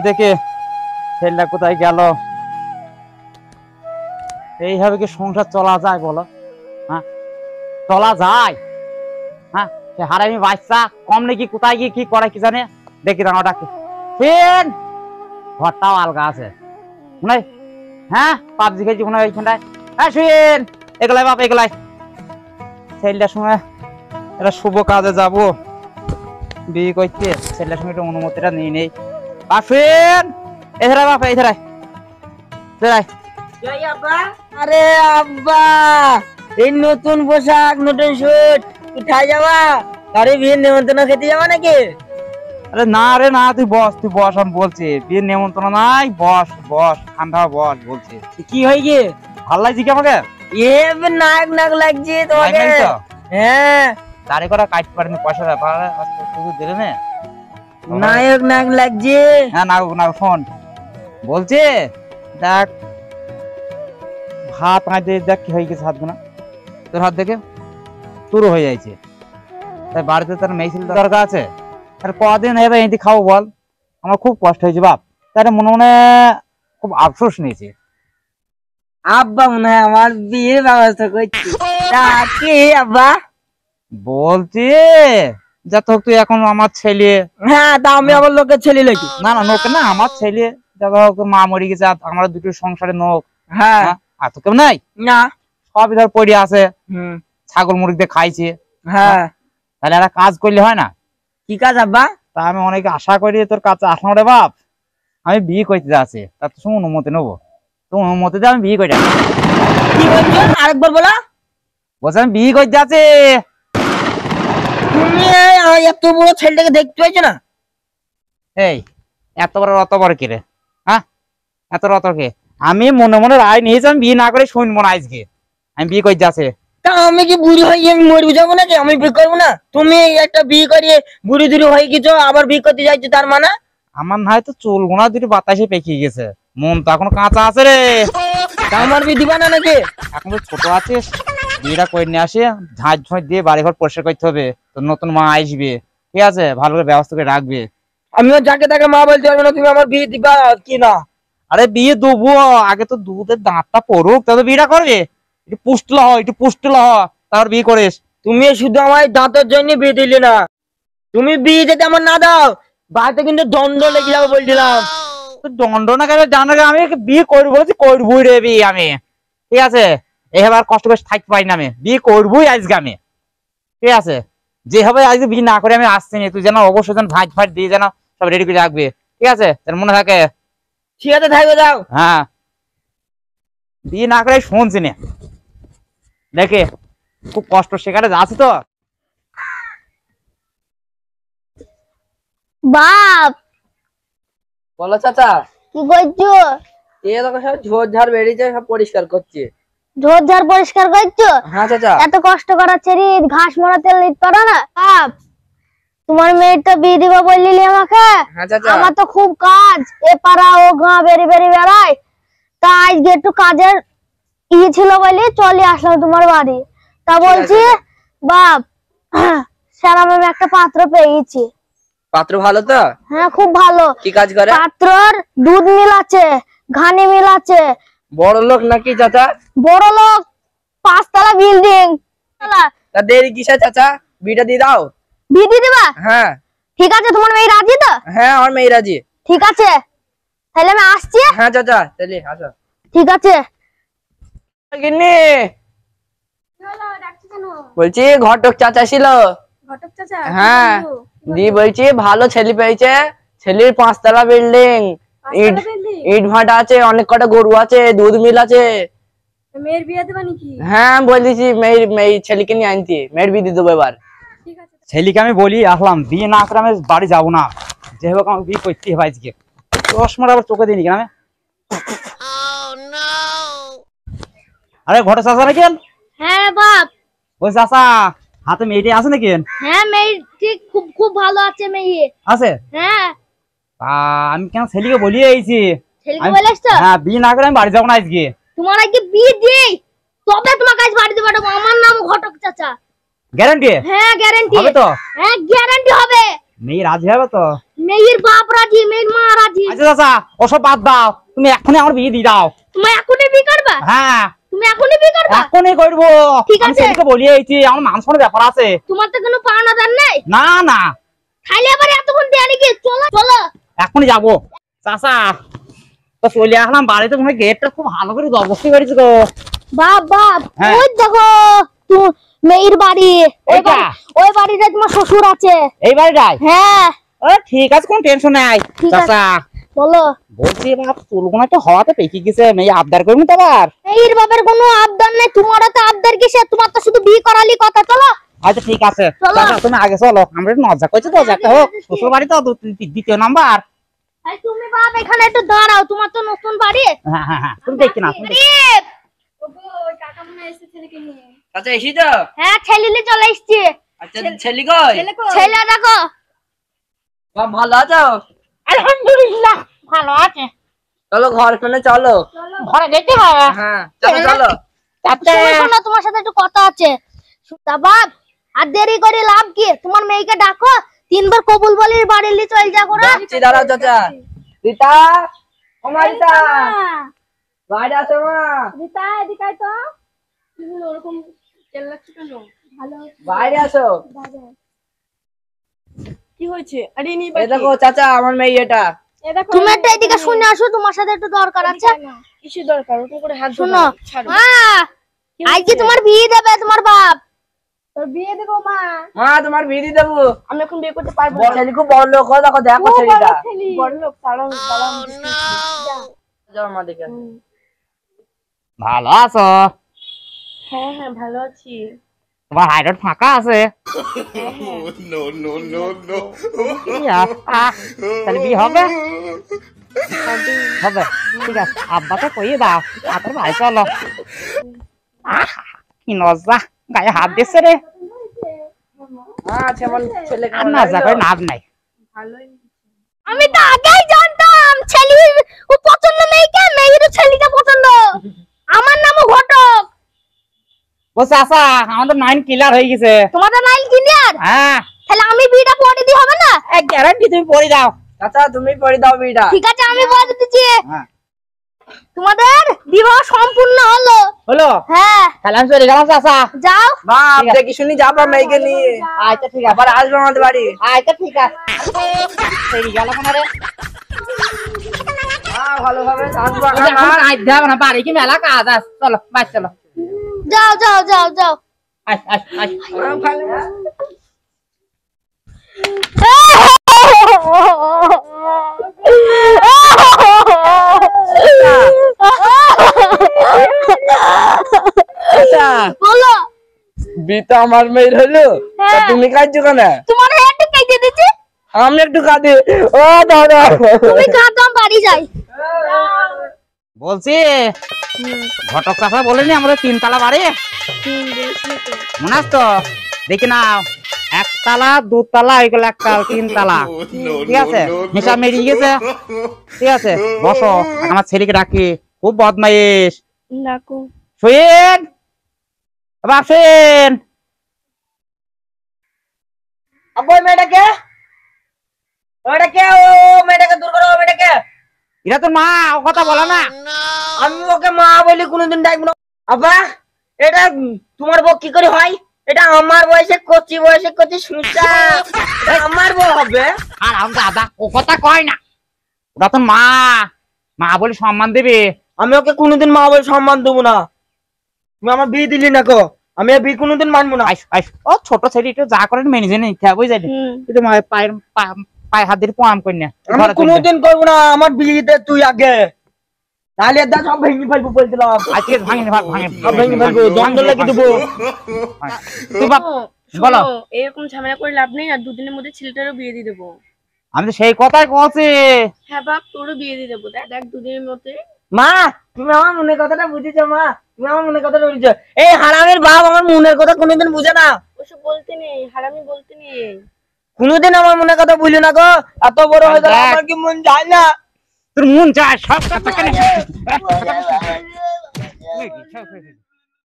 দেখে ছেলেটা কোথায় গেল? এইভাবে কি সংসার চলা যায় বলো? হ্যাঁ, চলা যায়? হ্যাঁ, সে হারামি বাচ্চা কম নাকি কোথায় গিয়ে কি করে কি জানে। দেখি রাঙাটাকে ফেন ঘরটাও আলগা আছে মনে হয়। হ্যাঁ, পাবজি খেয়েছি মনে হয় ওইখানটায়। হ্যাঁ শুয়েন, এগুলাই বাপ এগুলাই। ছেলেটার সময় এটা শুভ কাজে যাব, বিয়ে করতে ছেলেটার সঙ্গে একটু অনুমতিটা নিয়ে নেই। বাপেন এধারে বাপ এধারে। আরে আব্বা, এই নতুন পোশাক নতুন শুট কোথায় যাবা? আরে বিয়ের নেমন্তন্ন খেতে যাবা নাকি? আরে না রে না, তুই বস আমি বলছি। বিয়ের নেমন্তন্ন নাই, বস বস ঠান্ডা বস বলছি। কি হয়ে গিয়ে ভাল লাগছে কি আমাকে? এ নাক নাক লাগছে তোমাকে। হ্যাঁ, দাঁড়ি করা কাটতে পারিনি, পয়সা দিলে না। নায়ক নাক লাগছে। হ্যাঁ না না, ফোন বলছি দেখ ভাত আঁচে দেখ কি হয়ে গেছে হাতগুলো, তোর হাত দেখে শুরু হয়ে যাইছে। তাই বাড়িতে তার মেয়ে দরকার আছে, আর কদিন এবার এটি খাবো বল? আমার খুব কষ্ট হয়েছে বাপ, তার মনে মনে খুব আফসোস নিয়েছে। আব্বা মনে হয় আমার বিয়ের ব্যবস্থা করছি। কি আব্বা বলছি যত হোক তুই এখন আমার ছেলে। হ্যাঁ, তা আমি আমার লোকের ছেলে নাকি? না না, নোক না, আমার ছেলে। যত হোক মা মরে গেছে, আমরা দুটো সংসারে নোক। হ্যাঁ, আর তো কেউ নাই না, সবই ধর পড়ে আছে, ছাগল মুরগি দিয়ে খাইছে। হ্যাঁ, তাহলে একটা কাজ করলে হয় না? কি কাজ আব্বা? তা আমি অনেক আশা করি তোর কাছে আসলাম রে বাপ। আমি বিয়ে করতে যাচ্ছি, তার তো অনুমতি নেবো। তো অনুমতি দিয়ে আমি বিয়ে করে কি বলছো? আরেকবার বলা। বলছি আমি বিয়ে করতে যাচ্ছি। তুমি এত বড় ছেলেটাকে দেখতে পাইছো না? এই এত বড় কে রে? হ্যাঁ, এত রত কে? আমি মনে মনে রায় নিয়েছি, আমি বিয়ে না করে শুনবো না আজকে। আমি বিয়ে করতে যাচ্ছি। তা আমি কি বুড়ি হয়ে আমি মরবি যাবো নাকি? আমি বিয়ে করবো না? তুমি একটা বিয়ে করিয়ে বুড়ি দুড়ি হয়ে গেছো, আবার বিয়ে করতে যাইছো, তার মানে? আমার নয় তো চুল গোনা দুটো বাতাসে পেকে গেছে, মন তো এখন কাঁচা আছে রে। তা আমার বিয়ে দিবা না নাকি? এখন তো ছোট আছিস, বিয়েটা করে নিয়ে আসে ঝাঁঝ ঝোঁঝ দিয়ে বাড়ি ঘর পরিষ্কার করতে হবে। তোর নতুন মা আসবে, ঠিক আছে, ভালো করে ব্যবস্থা করে রাখবে। আমিও যাকে তাকে মা বলতে পারবো না তুমি আমার বিয়ে দিবা কি না? আরে বিয়ে দেবো, আগে তো দুধের দাঁতটা পড়ুক, তবে বিয়েটা করবে। একটু পুষ্টল হ, তারপর বিয়ে করিস। তুমি শুধু আমার দাঁতের জন্য বিয়ে দিলে না, তুমি বিয়ে যদি আমার না দাও বাড়িতে কিন্তু দণ্ড লেগে যাবো বলছিলাম। দণ্ড না কেন জানো, আমি বিয়ে করবো বলছি, করবোই রে বিয়ে আমি, ঠিক আছে। এবার কষ্ট করে থাকতে পারি না, আমি বিয়ে করবোই আজকে আমি, ঠিক আছে। যেভাবে আজকে বিয়ে না করে আমি আসছি না, তুই যেন অবশ্যই যেন ভাঁজ ফাঁজ দিয়ে যেন সব রেডি করে রাখবে, ঠিক আছে, যেন মনে থাকে। ঠিক আছে, থাকবে যাও। হ্যাঁ, বিয়ে না করে শুনছি না, দেখে খুব কষ্ট সেখানে যাচ্ছি তো। বাপ বলো চাচা। কি করছো? এ দেখো সব ঝোড় ঝাড় বেরিয়েছে, সব পরিষ্কার করছি। ঝোড় ঝাড় পরিষ্কার করছো? হ্যাঁ চাচা। এত কষ্ট করার ছেড়ে ঘাস মারাতে লিট করো না বাপ? তোমার মেয়েটা বিয়ে দিবা বললি আমাকে? হ্যাঁ চাচা। আমার তো খুব কাজ, এ পাড়া ও গাঁ বেরি বেরি বেড়াই, তা আজকে একটু কাজের ছিল বলে চলে আসলাম তোমার বাড়ি। তা বলছি বাপ, স্যার আমি একটা পাত্র পেয়েছি। পাত্র ভালো তো? হ্যাঁ খুব ভালো। কি কাজ করে? পাত্রর দুধ মিল আছে, ঘানি মিল আছে। বড় লোক নাকি চাচা? বড় লোক, 5 তলা বিল্ডিং। তা দেরি কিসে চাচা, বিটা দিয়ে দাও। বিয়ে দিয়ে দিবা? হ্যাঁ। ঠিক আছে, তোমার মেয়ে রাজি তো? হ্যাঁ, আমার মেয়ে রাজি। ঠিক আছে, তাহলে আমি আসছি। হ্যাঁ চাচা, তাহলে আসো। ঠিক আছে। গিন্নি, বলছি ঘটক চাচা ছিল। ঘটক চাচা? হ্যাঁ, দি বলছি ভালো ছেলে পেয়েছে, ছেলের 5 তলা বিল্ডিং, ইট ভাটা আছে, অনেক কটা গরু আছে, দুধ মিল আছে। মেয়ের বিয়ে দেবা নাকি? হ্যাঁ বলেছি, মেয়ের ছেলেকে নিয়ে আনতি, মেয়ের বিয়ে দিয়ে দেবো এবার। ছেলেকে আমি বলি আসলাম, বিয়ে না করে আমি বাড়ি যাবো না, যে হোক আমাকে বিয়ে করতে হবে আজকে। 10 মাস আবার চোখে দিইনি কেন আমি? আরে ঘটে চাচা নাকি? হ্যাঁ বাপ। ওই চাচা হাতে মেয়েটি আছে নাকি? হ্যাঁ মেয়ে ঠিক খুব খুব ভালো আছে মেয়ে। আছে? হ্যাঁ। আমি কেন ছেলেকে বলিয়ে আইছি। ছেলেকে বলেছ তো? হ্যাঁ, বিয়ে না করে আমি বাড়ি যাবো না আজকে। তোমার আগে বিয়ে দেই তবে তোমার কাছে বাড়িতে পাঠাবো। আমার নাম ঘটক চাচা। গ্যারান্টি? হ্যাঁ গ্যারান্টি হবে তো? হ্যাঁ গ্যারান্টি হবে। মেয়ে রাজি হবে তো? মেয়ের বাপ রাজি, মেয়ের মা রাজি। আচ্ছা চাচা ওসব বাদ দাও, তুমি এখনই আমার বিয়ে দিয়ে দাও। তুমি এখনই বিয়ে করবা? হ্যাঁ তুমি এখনই বিয়ে করবা? এখনই করবো। ঠিক আমি আছে। সেদিকে বলিয়ে আইছি, আমার মান সম্মানের ব্যাপার আছে। তোমার তো কোনো পাওনা দান নাই? না না খাইলে আবার এতক্ষণ দেরি কি? চলো চলো। এখনই যাবো। চাচা তো চলে আসলাম বাড়িতে, মনে হয় গেটটা খুব ভালো করে অবশ্যই করেছে গো। বাপ বাপ, হ্যাঁ। ওই দেখো মেয়ের বাড়ি। এইটা? ওই বাড়িতে তোমার শ্বশুর আছে। এই বাড়িটাই? হ্যাঁ ঠিক আছে, কোন টেনশন নাই। ঠিক আছে। চাচা বলো। বলছি বাপ চুলগুলো একটা হওয়াতে পেকে গেছে, মেয়ে আবদার করবো তো আবার। মেয়ের বাবার কোনো আবদার নেই, তোমারও তো আবদার কিসে? তোমার তো শুধু বিয়ে করালি কথা। চলো। আচ্ছা ঠিক আছে চলো। চাচা তুমি আগে চলো, আমরা একটু মজা করছি তো, একটা হোক। শ্বশুর বাড়ি তো দ্বিতীয় নাম্বার। এই তুমি বাপ এখানে একটু দাঁড়াও, তোমার তো নতুন বাড়ি। হ্যাঁ হ্যাঁ হ্যাঁ, তুমি দেখি না তুমি দেখি। গরিব। আচ্ছা এসি তো। হ্যাঁ ছেলেলি চলে এসছে। আচ্ছা ছেলে কই? ছেলে দেখো। বাপ ভালো আছো? আলহামদুলিল্লাহ ভালো আছে। চলো ঘর ফেলে চলো। ঘরে যেতে হবে। হ্যাঁ চলো চলো। শোনো শোনো, তোমার সাথে একটু কথা আছে। তা বাপ আর দেরি করে লাভ কি? তোমার মেয়েকে ডাকো, 3 বার কবুল বলির বাড়ি নিয়ে চল যা করে। যাচ্ছি, দাঁড়াও চাচা। রীতা, ও মা রীতা, বাইরে আসো মা। রিতা এদিকে আয় তো। তুমি ওরকম চেল্লাচ্ছ কেন? ভালো বাইরে আসো। কি হয়েছে? আরে নি এই দেখো চাচা, আমার মেয়ে এটা। তুমি একটু এদিকে শুনে আসো, তোমার সাথে একটু দরকার আছে। কিসের দরকার? ওরকম করে হাত শোনো ছাড়ো। মা, আজকে তোমার বিয়ে দেবে তোমার বাপ। তোর বিয়ে দেবো মা। মা তোমার বিয়ে দিয়ে দেবো। আমি এখন বিয়ে করতে পারবো বড় ছেলে খুব বড় লোক হয়, দেখো দেখো ছেলেটা। বড় লোক তারা যাও মা দেখে। ভালো আছো? হ্যাঁ হ্যাঁ ভালো আছি। তোমার হাইড্রোট ফাঁকা আছে? তাহলে বিয়ে হবে? হবে, ঠিক আছে। আব্বাকে কইয়ে দাও, তারপর ভাই চলো। কি নজা, গায়ে হাত দিচ্ছে রে। আচ্ছা আমার ছেলে আর নজা করে লাভ নাই। আমি তো আগেই জানতাম ছেলের ও পছন্দ মেয়েকে, মেয়েরও ছেলেটা পছন্দ। আমার নামও ঘটক। বলছে আচ্ছা আমাদের 9 ক্লিয়ার হয়ে গেছে। তোমাদের নাইল ক্লিয়ার? হ্যাঁ তাহলে আমি বিয়েটা পড়ে দিই হবে না? গ্যারান্টি, তুমি পড়ে দাও। চাচা তুমি পড়ে দাও বিয়েটা। ঠিক আছে আমি পড়ে দিচ্ছি। হ্যাঁ তোমাদের বিবাহ সম্পূর্ণ হলো। হলো? হ্যাঁ তাহলে আমি চলে গেলাম চাচা। যাও। বাপ ঠিক আছে। দেখি শুনি যাবো মেয়েকে নিয়ে। আচ্ছা ঠিক আছে, আবার আসবো আমাদের বাড়ি। আচ্ছা ঠিক আছে। সেই গেল কোন রে? ভালোভাবে আসবো। আজ যাবো না, বাড়ি কি মেলা কাজ আছে। চলো বাস চলো। যাও যাও যাও যাও। আস আস আস। আচ্ছা বলো। বিটা আমার মেয়ের হলো, তা হ্যাঁ। তুমি কাঁদছো কেন? তোমার হেডটা কেটে দিচ্ছি। আমি একটু কাঁদি। ও দাদা তুমি কাঁদো, আমি বাড়ি যাই। বলছি ঘটক চাষা বলেনি আমাদের 3 তলা বাড়ি, মনে আছে তো? দেখি না, 1 তলা 2 তলা এগুলো 1 তলা 3 তলা। ঠিক আছে, হিসাব মেরিয়ে গেছে। ঠিক আছে বসো, আমার ছেলেকে ডাকি, খুব বদমাইশ। ডাকো। শুয়েন বাসেন। আব্বু মেয়েটাকে, ওটাকে, ও মেয়েটাকে দূর করো, মেয়েটাকে। এটা তো মা, ও কথা বলো না। আমি ওকে মা বলি কোনোদিন ডাকবো না। আব্বা এটা তোমার বউ কি করে হয়? এটা আমার বয়সে কচি সুতা, আমার বউ হবে। আর আমি দাদা ও কথা কয় না, ওটা তো মা, মা বলে সম্মান দেবে। আমি ওকে কোনোদিন মা বলে সম্মান দেবো না। তুমি আমার বিয়ে দিলি না কো, আমি আর বিয়ে কোনোদিন মানবো না। আইস আইস, ও ছোট ছেলে একটু যা করেন মেনে জেনে নিতে হবে, বুঝলি? কিন্তু পায়ের পায়ে হাত দিয়ে প্রণাম করি না। আমি কোনোদিন করবো না, আমার বিয়েতে তুই আগে, তাহলে দা সব ভেঙে ফেলবো বলছিলাম। আজকে ভাঙে ভাঙে সব ভেঙে ফেলবো, দণ্ড লেগে দেবো। তুই বাপ বলো। শোনো, এরকম ঝামেলা করে লাভ নেই, আর 2 দিনের মধ্যে ছেলেটারও বিয়ে দিয়ে দেবো। আমি তো সেই কথাই বলছি। হ্যাঁ বাপ, তোরও বিয়ে দিয়ে দেবো। দেখ 2 দিনের মধ্যে। মা তুমি আমার মনের কথাটা বুঝেছো? মা তুমি আমার মনের কথাটা বুঝেছো? এই হারামের বাপ আমার মনের কথা কোনোদিন বুঝে না, ওসব বলতে নেই, হারামি বলতে নেই। কোনোদিন আমার মনের কথা বুঝলো না গো। এত বড় হয়ে গেল, আমার কি মন যায় না? তোর মন চায় সব কথা কেন?